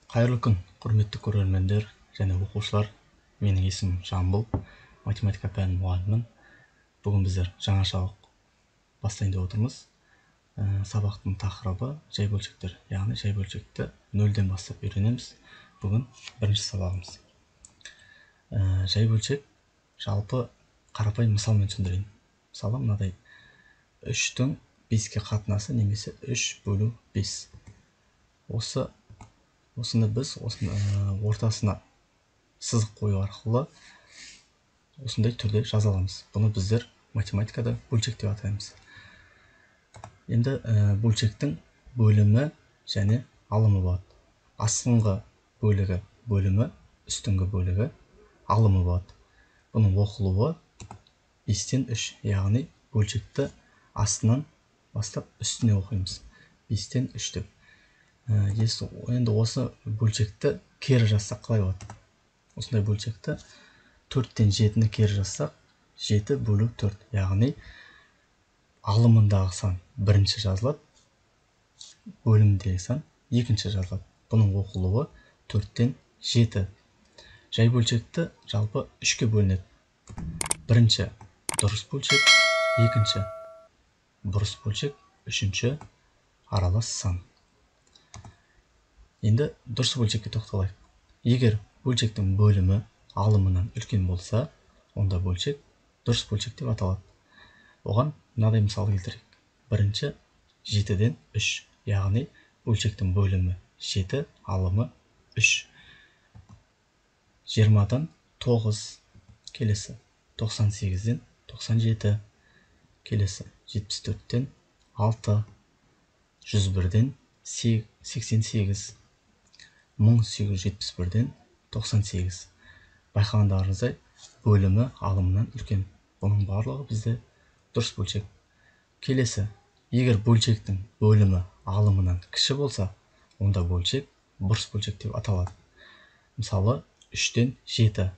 Қайырлы күн, құрметті көрермендер және оқушылар. Менің есімім Жамбыл, математика пәнінің мұғалімімін. Бүгін біздер жаңашалық бастайын деп отырмыз. Сабақтың тақырыбы жай бөлшектер, яғни жай бөлшекті нөлден бастап үйренеміз. Бүгін бірінші сабағымыз. Жай бөлшек жалпы қарапайым мысалмен түсіндірейін. Мысалы, мынадай 3-тің 5-ке қатынасы немесе 3 бөлу 5. Осыны біз ортасына сызық қою арқылы осындай түрде жаза аламыз. Бұны біздер математикада бөлшек деп атаймыз. Енді бөлшектің бөлімі және алымы болады. Астыңғы бөлігі бөлімі, үстіңгі бөлігі алымы болады. Бұның оқылуы 5-тен 3, яғни бөлшекті астынан бастап үстіне оқимыз. 5-тен 3 деп. Енді осы бөлшекті кері жазсақ қалай болады? Осындай бөлшекті 4-тен 7-ні кері жазсақ, 7 бөлу 4, яғни алымындағы сан бірінші жазылады, бөлімдегі сан екінші жазылады. Бұның оқылуы 4-тен 7. Жай бөлшекті жалпы 3-ке бөлінеді. Бірінші дұрыс бөлшек, екінші бұрыс бөлшек, үшінші аралас сан. Енді дұрыс бөлшекке тоқталайық. Егер бөлшектің бөлімі алымынан үлкен болса, онда бөлшек дұрыс бөлшек деп аталады. Оған мынадай мысал келтірейік. Бірінші 7-ден 3, яғни бөлшектің бөлімі 7, алымы 3. 20-дан 9, келесі 98-ден 97, келесі 74-тен 6, 101-ден 88, 1871-ден 98. Байқағандарыңыздай, бөлімі алымынан үлкен. Бұның барлығы бізде дұрыс бөлшек. Келесі, егер бөлшектің бөлімі алымынан кіші болса, онда бөлшек бұрыс бөлшек деп аталады. Мысалы, 3-тен 7.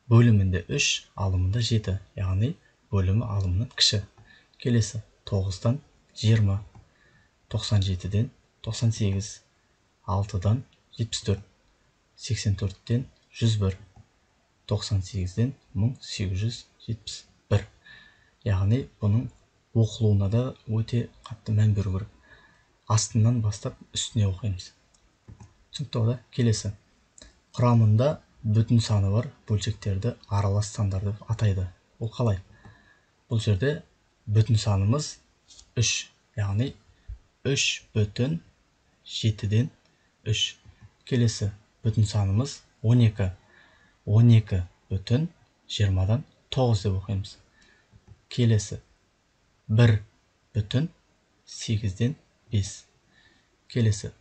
Бөлімінде 3, алымында 7, яғни бөлімі алымынан кіші. Келесі, 9-дан 20, 97-ден 98, 6-дан 74, 84-тен 101, 98-ден 1871. Яғни бұның оқылуына да өте қатты мән беру керек. Астынан бастап үстіне оқимыз. Түсінікті ғой? Келесі. Құрамында бүтін саны бар бөлшектерді аралас сандар деп атайды. Ол қалай? Бұл жерде бүтін санымыз 3, яғни 3 бүтін 7-ден 3. Келесі бүтін санымыз 12. 12 бүтін 20-дан 9 деп оқимыз. Келесі 1 бүтін 8-ден 5. Келесі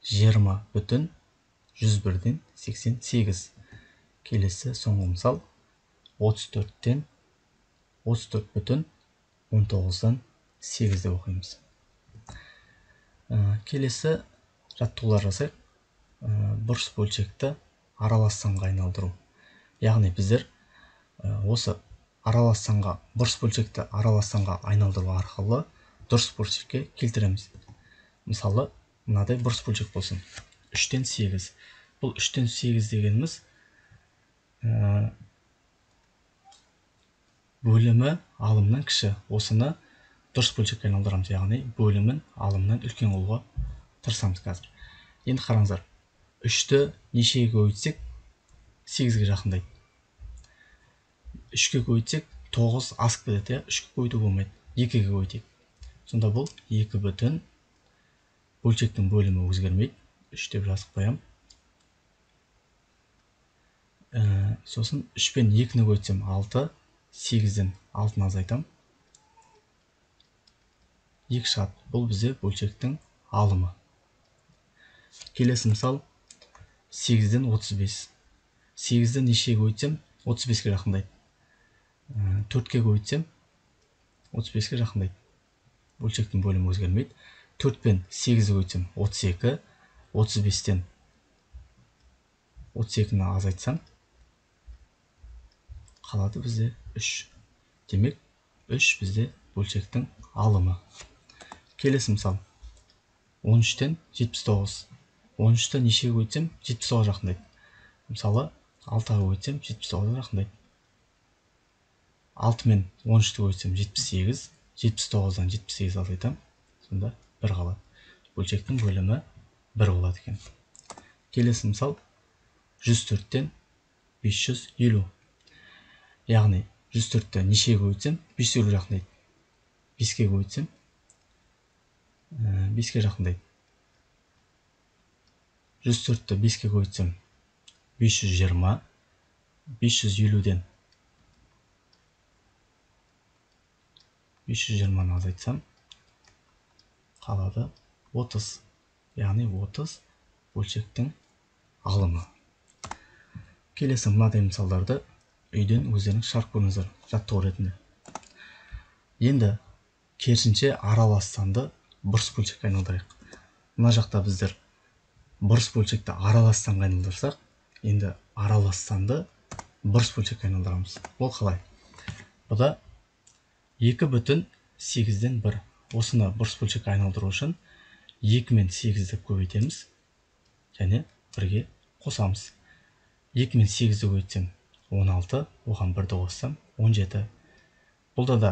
20 бүтін 101-ден 88. Келесі соңғы мысал 34 бүтін 19-дан 8 деп оқимыз. Келесі жаттығулар жасайық. Бұрыс бөлшекті аралас санға айналдыру. Яғни біздер осы аралас санға, бұрыс бөлшекті аралас санға айналдыру арқылы дұрыс бөлшекке келтіреміз. Мысалы, мынадай бұрыс бөлшек болсын. 3-тен 8. Бұл 3-тен 8 дегеніміз бөлімі алымнан кіші. Осыны дұрыс бөлшекке айналдырамыз, яғни бөлімін алымнан үлкен қылуға тырысамыз қазір. Енді қараңыздар. 3-ті нешеге көбейтсек 8-ге жақындайды. 3-ке көбейтсек 9 асып кетеді. 3-ке көбейту болмайды. 2-ге көбейтейік. Сонда бұл 2 бүтін, бөлшектің бөлімі өзгермейді. 3 деп жазып қоямын. Сосын 3 пен 2-ні көбейтсем 6, 8-ден 6-ны азайтам. 2 шығады. Бұл бізде бөлшектің алымы. Келесі мысал 8-ден 35. 8-ді нешеге көбейтсем 35-ке жақындайды. 4-ке көбейтсем 35-ке жақындайды. Бөлшектің бөлімі өзгермейді. 4 пен 8-ді көбейтсем 32, 35-тен 32-ні азайтсам, қалады бізде 3. Демек, 3 бізде бөлшектің алымы. Келесі мысал 13-тен 79. 13-ті нешеге көйтсем 79-ға жақындайды. Мысалы 6-ға көйтсем 79-ға жақындайды. 6 мен 13-ті көйтсем 78, 79-дан 78 азайтам, сонда 1 қалады. Бөлшектің бөлімі 1 болады екен. Келесі мысал 104-тен 550. Яғни 104-ті нешеге көйтсем 550 жақындайды. 5-ке көйтсем 5-ке жақындайды. 104-ті 5-ке көйтсем 520, 550-ден 520-ны азайтсам қалады 30. Яғни 30 бөлшектің алымы. Келесі мынадай мысалдарды үйден өздеріңіз шығарып көріңіздер жаттығу ретінде. Енді керісінше аралас санды бұрыс бөлшекке айналдырайық. Мына жақта біздер бұрыс бөлшекті аралас санға айналдырсақ, енді аралас санды бұрыс бөлшекке айналдырамыз. Ол қалай? Бұда 2,8-ден 1. Осыны бұрыс бөлшекке айналдыру үшін 2 мен 8-ді көбейтеміз және 1-ге қосамыз. 2 мен 8-ді көбейтсем 16, оған 1-ді қоссам 17. Бұлда да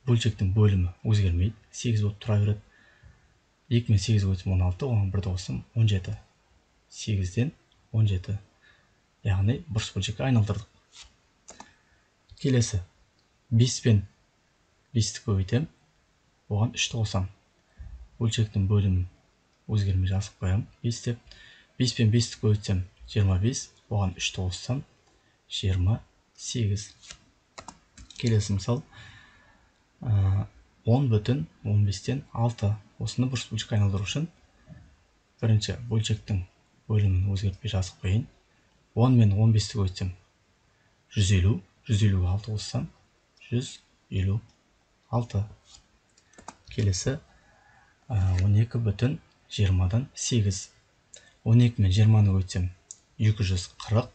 бөлшектің бөлімі өзгермейді, 8 болып тұра береді. 2 мен 8 көбейтсем 16, оған 1-ді қоссам 17. 8-ден 17. Яғни бұрыс бөлшекке айналдырдық. Келесі 5 пен 5-ті көбейтем, оған 3-ті қосам. Бөлшектің бөлімін өзгермей жазып қоям. 5 деп 5 пен 5-ті көбейтсем 25, оған 3-ті қоссам 28. Келесі мысал 10,15-тен 6. Осыны бұрыс бөлшекке айналдыру үшін бірінші бөлшектің бөлімін өзгертпей жазып қояйын. 10 мен 15-ті көбейтсем 150, 150-ге 6 қоссам 156. Келесі 12,20-дан 8. 12 мен 20-ны көбейтсем 240,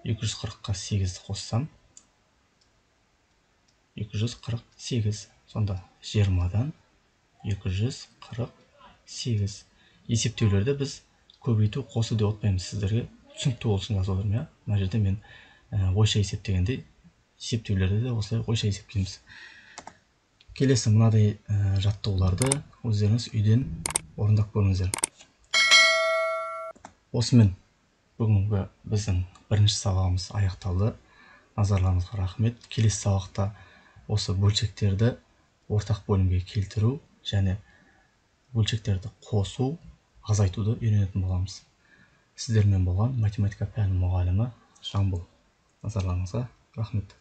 240-қа 8-ді қоссам 248. Сонда 20-дан 248. Есептеулерді біз көбейту, қосу деп отпаймыз, сіздерге түсінікті болсын жазып отырмын. Мына жерде мен ойша есептегендей, есептеулерді де осылай ойша есептейміз. Келесі мынадай жаттығуларды өздеріңіз үйден орындап көріңіздер. Осымен бүгінгі біздің бірінші сабағымыз аяқталды. Назарларыңызға рахмет. Келесі сабақта осы бөлшектерді ортақ бөлімге келтіру және бөлшектерді қосу, азайтуды үйренетін боламыз. Сіздермен болған математика пәні мұғалімі Жамбыл. Назарларыңызға рахмет.